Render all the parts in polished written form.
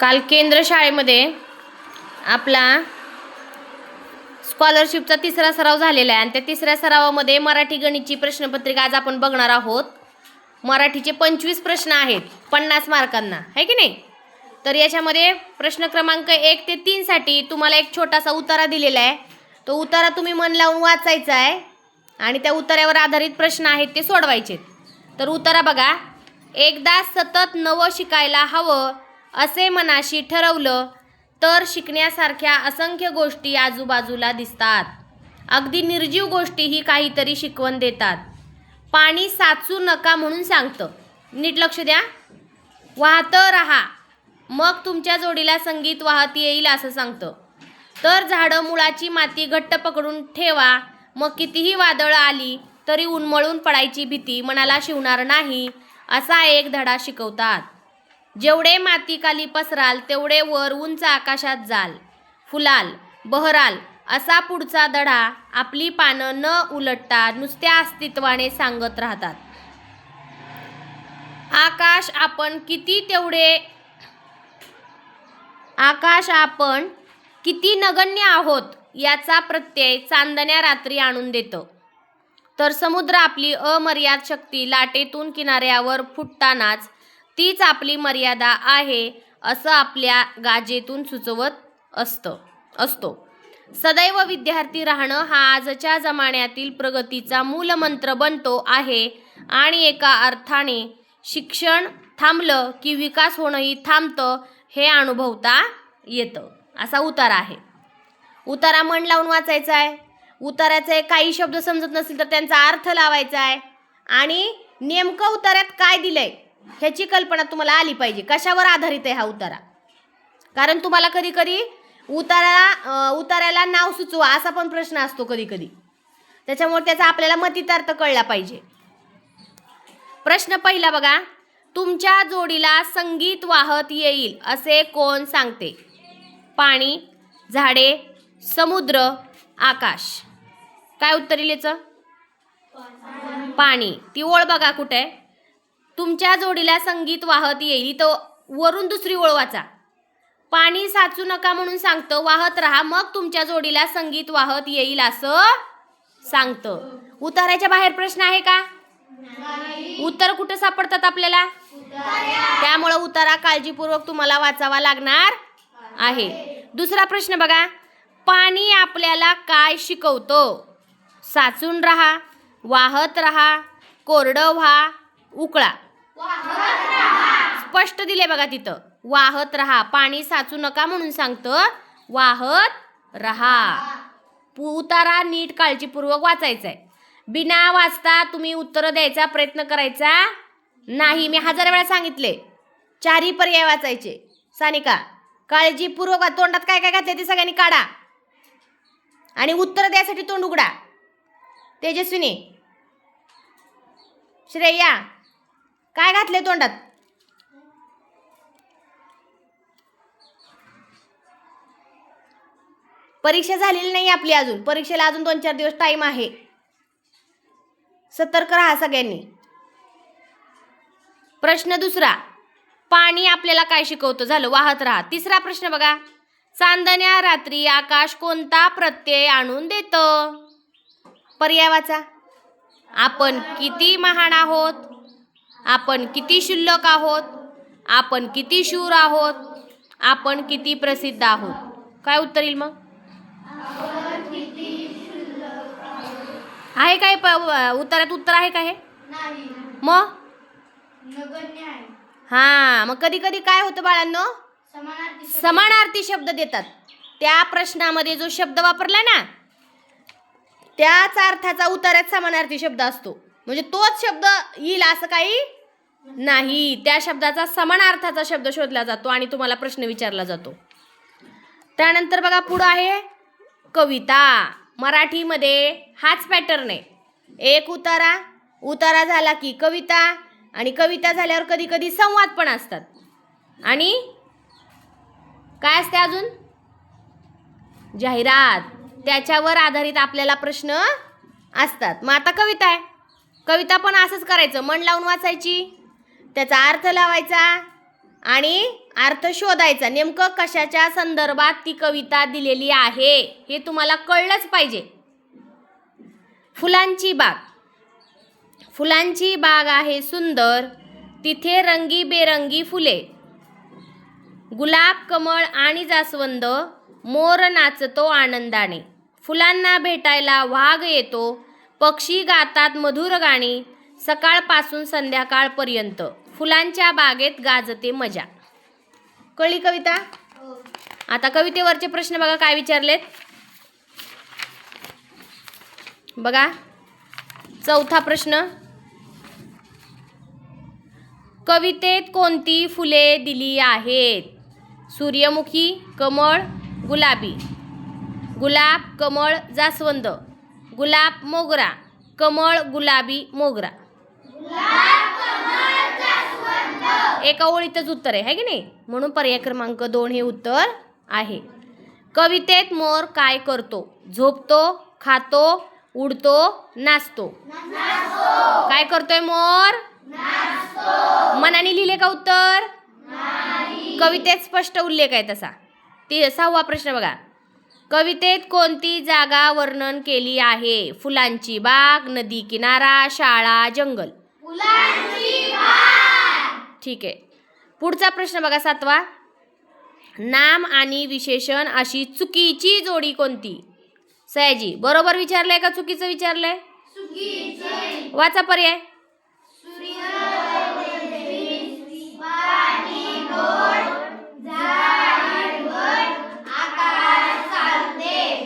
काल केंद्र शाळेमध्ये आपला स्कॉलरशिपचा तिसरा सराव झालेला आहे आणि त्या तिसऱ्या सरावामध्ये मराठी गणितची प्रश्नपत्रिका आज आपण बघणार आहोत। मराठीचे 25 प्रश्न आहेत 50 मार्कांना, है की नाही। तर याच्यामध्ये प्रश्न क्रमांक 1 ते 3 साठी तुम्हाला एक छोटासा उतारा दिलेला आहे। तो उतारा तुम्ही मन लावून वाचायचा आहे आणि त्या उतार्यावर आधारित प्रश्न आहेत ते सोडवायचे। तर उतारा बघा, एकदा सतत नवं शिकायला हवं असे मनाशी ठरवलं तर शिकण्यासारख्या असंख्य गोष्टी आजूबाजूला दिसतात। अगदी निर्जीव गोष्टीही काहीतरी शिकवण देतात। पाणी साचू नका म्हणून सांगतं, नीट लक्ष द्या। वाहतं राहा मग तुमच्या जोडीला संगीत वाहत येईल असं सांगतं। तर झाडं मुळाची माती घट्ट पकडून ठेवा, मग कितीही वादळ आली तरी उन्मळून पडायची भीती मनाला शिवणार नाही असा एक धडा शिकवतात। जेवढे मातीखाली पसराल तेवढे वर उंच आकाशात जाल, फुलाल, बहराल असा पुढचा धडा आपली पानं न उलटता नुसत्या अस्तित्वाने सांगत राहतात। आकाश आपण किती नगण्य आहोत याचा प्रत्यय चांदण्या रात्री आणून देतं। तर समुद्र आपली अमर्याद शक्ती लाटेतून किनाऱ्यावर फुटतानाच तीच आपली मर्यादा आहे असं आपल्या गाजेतून सुचवत असतो। सदैव विद्यार्थी राहणं हा आजच्या जमान्यातील प्रगतीचा मूलमंत्र बनतो आहे आणि एका अर्थाने शिक्षण थांबलं की विकास होणंही थांबतं हे अनुभवता येतं। असा उतारा आहे। उतारा मन लावून वाचायचा आहे। उतार्याचे काही शब्द समजत नसतील तर त्यांचा अर्थ लावायचा आहे आणि नेमकं उतार्यात काय दिलंय ह्याची कल्पना तुम्हाला आली पाहिजे। कशावर आधारित आहे हा उतारा, कारण तुम्हाला कधी कधी उतार्याला नाव सुचवा असा पण प्रश्न असतो कधी कधी, त्याच्यामुळे त्याचा आपल्याला मतितार्थ कळला पाहिजे। प्रश्न पहिला बघा, तुमच्या जोडीला संगीत वाहत येईल असे कोण सांगते? पाणी, झाडे, समुद्र, आकाश। काय उत्तर येईल याचं? पाणी। ती ओळ बघा कुठे आहे? तुमच्या जोडीला संगीत वाहत येईल, तो वरून दुसरी ओळ वाचा। पाणी साचू नका म्हणून सांगतं, वाहत राहा मग तुमच्या जोडीला संगीत वाहत येईल असं सांगतं। उतार्याच्या बाहेर प्रश्न आहे का? उत्तर कुठे सापडतात आपल्याला? त्यामुळे उतारा काळजीपूर्वक तुम्हाला वाचावा लागणार आहे। दुसरा प्रश्न बघा, पाणी आपल्याला काय शिकवतं? साचून राहा, वाहत राहा, कोरडं व्हा, उकळा। स्पष्ट दिले बघा तिथं, वाहत राहा। पाणी साचू नका म्हणून सांगतं, वाहत राहा। उतारा नीट काळजीपूर्वक वाचायचा आहे। बिना वाचता तुम्ही उत्तर द्यायचा प्रयत्न करायचा नाही। मी 1000 वेळा सांगितले, 4ही पर्याय वाचायचे। सानिका, काळजीपूर्वक तोंडात काय काय घातले ते सगळ्यांनी काढा आणि उत्तर द्यायसाठी तोंड उघडा। तेजस्विनी, श्रेया, काय घातले तोंडात? परीक्षा झालेली नाही आपली अजून, परीक्षेला अजून 2-4 दिवस टाइम आहे। सतर्क राहा सगळ्यांनी। प्रश्न दुसरा, पाणी आपल्याला काय शिकवतं? झालं, वाहत राहा। तिसरा प्रश्न बघा, चांदण्या रात्री आकाश कोणता प्रत्यय आणून देतं? पर्याय वाचा। आपण किती महान आहोत, आपण किती क्षुल्लक आहोत, आपण किती शूर आहोत, आपण किती प्रसिद्ध आहोत। काय उत्तर येईल मग? आहे काय उतार्यात उत्तर आहे का हे? मग हा, मग कधी कधी काय होतं बाळांनो, समानार्थी शब्द देतात। त्या प्रश्नामध्ये जो शब्द वापरला ना त्याच अर्थाचा उतार्यात समानार्थी शब्द असतो, म्हणजे तोच शब्द येईल असं काही नाही। त्या शब्दाचा समानार्थाचा शब्द शोधला जातो आणि तुम्हाला प्रश्न विचारला जातो। त्यानंतर बघा पुढं आहे कविता। मराठीमध्ये हाच पॅटर्न आहे, एक उतारा झाला की कविता, आणि कविता झाल्यावर कधी कधी संवाद पण असतात, आणि काय असते अजून? जाहिरात। त्याच्यावर आधारित आपल्याला प्रश्न असतात। मग आता कविता आहे, कविता पण असंच करायचं, मन लावून वाचायची, त्याचा अर्थ लावायचा आणि अर्थ शोधायचा. नेमकं कशाच्या संदर्भात ती कविता दिलेली आहे हे तुम्हाला कळलंच पाहिजे. फुलांची बाग. फुलांची बाग आहे सुंदर, तिथे रंगीबेरंगी फुले. गुलाब, कमळ आणि जास्वंद, मोर नाचतो आनंदाने. फुलांना भेटायला वाघ येतो, पक्षी गातात मधुर गाणी. सकाळपासून संध्याकाळपर्यंत फुलांच्या बागेत गाजते मजा. कळली कविता? आता कवितेवरचे प्रश्न बघा काय विचारलेत. बघा चौथा प्रश्न. कवितेत कोणती फुले दिली आहेत? सूर्यमुखी, कमळ, गुलाबी. गुलाब, कमळ, जास्वंद. गुलाब, मोगरा. कमळ, गुलाबी, मोगरा. एका ओळीतच उत्तर आहे की नाही, म्हणून पर्याय क्रमांक 2 हे उत्तर आहे. कवितेत मोर काय करतो? झोपतो, खातो, उडतो, नाचतो. काय करतोय मोर? मनाने लिहिले का उत्तर? कवितेत स्पष्ट उल्लेख आहे तसा. 6वा प्रश्न बघा. कवितेत कोणती जागा वर्णन केली आहे? फुलांची बाग, नदी किनारा, शाळा, जंगल. ठीक आहे. पुढचा प्रश्न बघा 7वा. नाम आणि विशेषण अशी चुकीची जोडी कोणती? सयाजी बरोबर विचारलंय का चुकीचं विचारलंय? वाचा पर्याय.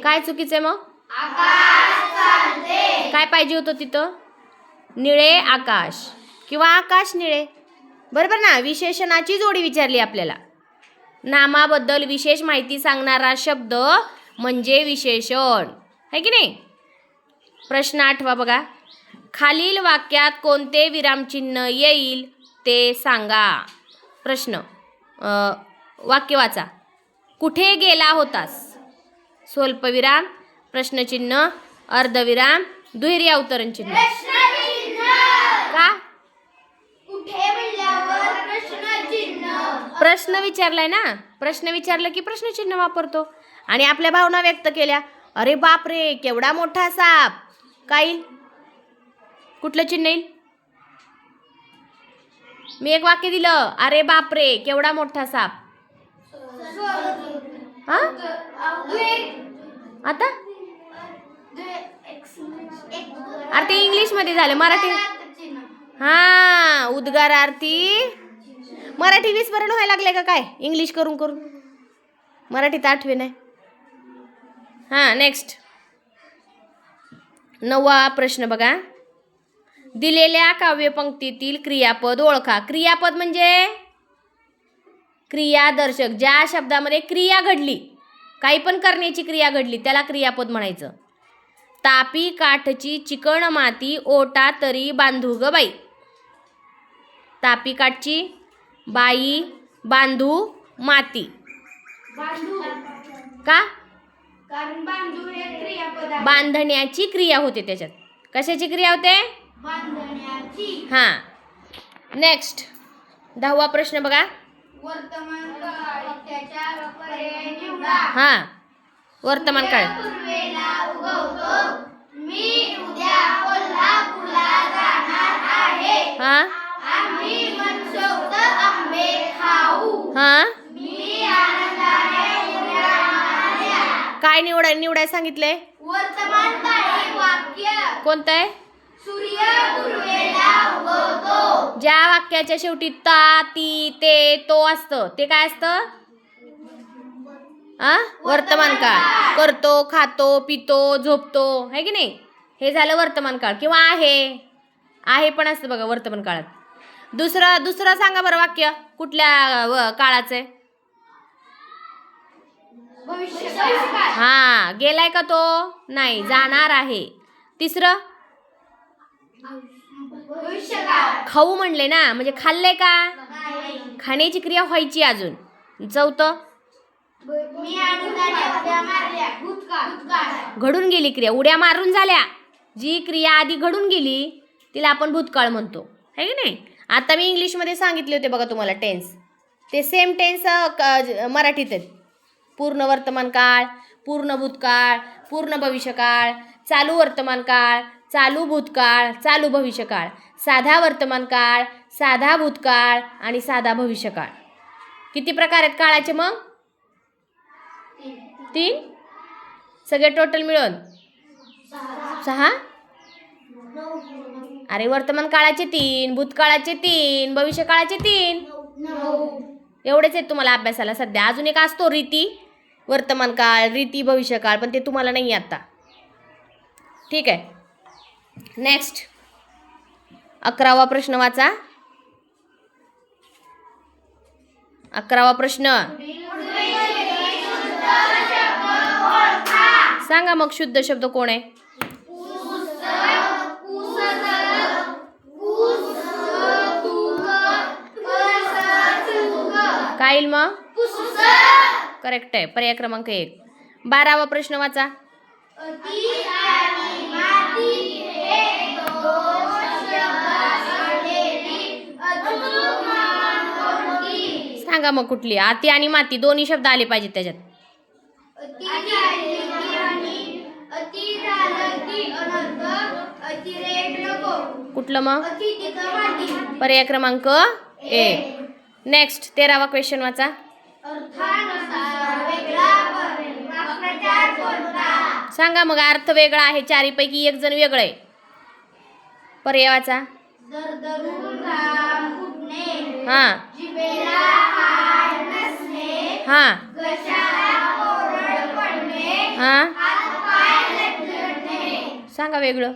काय चुकीचं आहे मग? काय पाहिजे होतं तिथं? निळे आकाश किंवा आकाश निळे. बरोबर ना. विशेषणाची जोडी विचारली आपल्याला. नामाबद्दल विशेष माहिती सांगणारा शब्द म्हणजे विशेषण आहे की नाही. प्रश्न 8वा बघा. खालील वाक्यात कोणते विरामचिन्ह येईल ते सांगा. प्रश्न वाक्य वाचा. कुठे गेला होतास? स्वल्पविराम, प्रश्नचिन्ह, अर्धविराम, दुहेरी अवतरण चिन्ह. का? प्रश्न विचारलाय ना. प्रश्न विचारलं की प्रश्नचिन्ह वापरतो. आणि आपल्या भावना व्यक्त केल्या. अरे बापरे केवढा मोठा साप. काय येईल? कुठलं चिन्ह येईल? मी एक वाक्य दिलं. अरे बापरे केवढा मोठा साप. हा आता अरे ते इंग्लिश मध्ये झालं. मराठी हा उद्गारार्थी. मराठी विस्मरण व्हायला लागले का काय इंग्लिश करून करून? मराठीत आठवे नाही. हा नेक्स्ट 9वा प्रश्न बघा. दिलेल्या काव्यपंक्तीतील क्रियापद ओळखा. क्रियापद म्हणजे क्रियादर्शक. ज्या शब्दामध्ये क्रिया घडली, काही पण करण्याची क्रिया घडली त्याला क्रियापद म्हणायचं. तापी काठची चिकण माती, ओटा तरी बांधू ग बाई. तापी काठची, बाई, बांधू, माती. का? कारण बांधू हे क्रियापद आहे. बांधण्याची क्रिया होते त्याच्यात. कशाची क्रिया होते? बांधण्याची. हा नेक्स्ट 10वा प्रश्न बघा. वर्तमान काळ त्याच्या पर्याय निवडा. हा वर्तमान काळ. मी उद्या कोल्हापूरला जाणार आहे. हा आम्ही मनसोक्त आंबे खाऊ. हा मी आनंदाने उड्या मारल्या. काय निवडाय सांगितले? वर्तमान काळी वाक्य कोणतं आहे? सूर्य पूर्वेला उगवतो. ज्या वाक्याच्या शेवटी ता, ती, ते, तो असतं ते काय असतं? वर्तमान काळ. करतो, खातो, पितो, झोपतो है की नाही. हे झालं वर्तमान काळ. किंवा आहे पण असतं बघा वर्तमान काळात. दुसरं सांगा बरं वाक्य कुठल्या काळाचं आहे? हा गेलाय का तो? नाही जाणार आहे. तिसरं खाऊ म्हणले ना, म्हणजे खाल्ले का? खाण्याची क्रिया व्हायची अजून. चौथं घडून गेली क्रिया. उड्या मारून झाल्या. जी क्रिया आधी घडून गेली तिला आपण भूतकाळ म्हणतो है की नाही. आता मी इंग्लिशमध्ये सांगितले होते बघा तुम्हाला टेन्स. ते सेम टेन्स मराठीत आहेत. पूर्ण वर्तमान काळ, पूर्ण भूतकाळ, पूर्ण भविष्यकाळ, चालू वर्तमान काळ, चालू भूतकाळ, चालू भविष्यकाळ, साधा वर्तमान काळ, साधा भूतकाळ आणि साधा भविष्यकाळ. किती प्रकार आहेत काळाचे मग? 3. सगळे टोटल मिळून 6. अरे वर्तमान काळाचे 3, भूतकाळाचे 3, भविष्यकाळाचे 3. एवढेच आहेत तुम्हाला अभ्यासाला सध्या. अजून एक असतो रीती वर्तमान काळ, रीती भविष्यकाळ, पण ते तुम्हाला नाही आता. ठीक आहे. नेक्स्ट 11वा प्रश्न वाचा. 11वा प्रश्न सांगा मग शुद्ध शब्द कोण आहे? काय येईल मग? करेक्ट आहे. पर्याय क्रमांक 1. 12वा प्रश्न वाचा. सांगा मग कुठली? अति आणि माती दोन्ही शब्द आले पाहिजेत त्याच्यात. कुठलं मग? पर्याय क्रमांक 1. नेक्स्ट 13वा क्वेश्चन वाचा. सांगा मग अर्थ वेगळा आहे. चारीपैकी एक जण वेगळं आहे. पर्याय वाचा. हां हां हां सांगा वेगळं.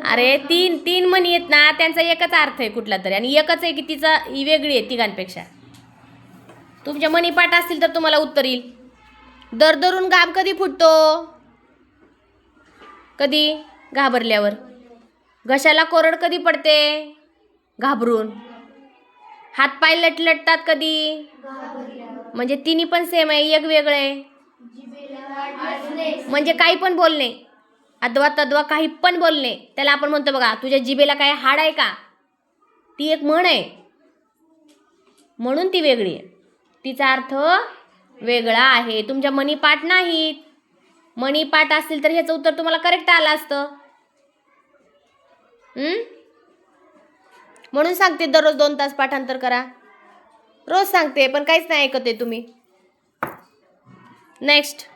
अरे 3 म्हणी आहेत ना, त्यांचा एकच अर्थ आहे कुठला तरी, आणि एकच आहे की तिचा ही वेगळी आहे तिघांपेक्षा. तुमच्या मनी पाठ असतील तर तुम्हाला उत्तर येईल. दरदरून घाम कधी फुटतो? कधी? घाबरल्यावर. घशाला कोरड कधी पडते? घाबरून. हातपाय लटलटतात कधी? म्हणजे तिन्ही पण सेम आहे, एक वेगळं आहे. म्हणजे काही पण बोलणे, अद्वा तद्वा काही पण बोलणे, त्याला आपण म्हणतो बघा, तुझ्या जिभेला काय हाड आहे का? ती एक म्हण आहे, म्हणून ती वेगळी आहे. तिचा अर्थ वेगळा आहे. तुमच्या मनी पाठ नाहीत. मनी पाठ असतील तर ह्याचं उत्तर तुम्हाला करेक्ट आलं असतं. म्हणून सांगते दररोज 2 तास पाठांतर करा. रोज सांगते पण काहीच नाही ऐकत आहे तुम्ही. नेक्स्ट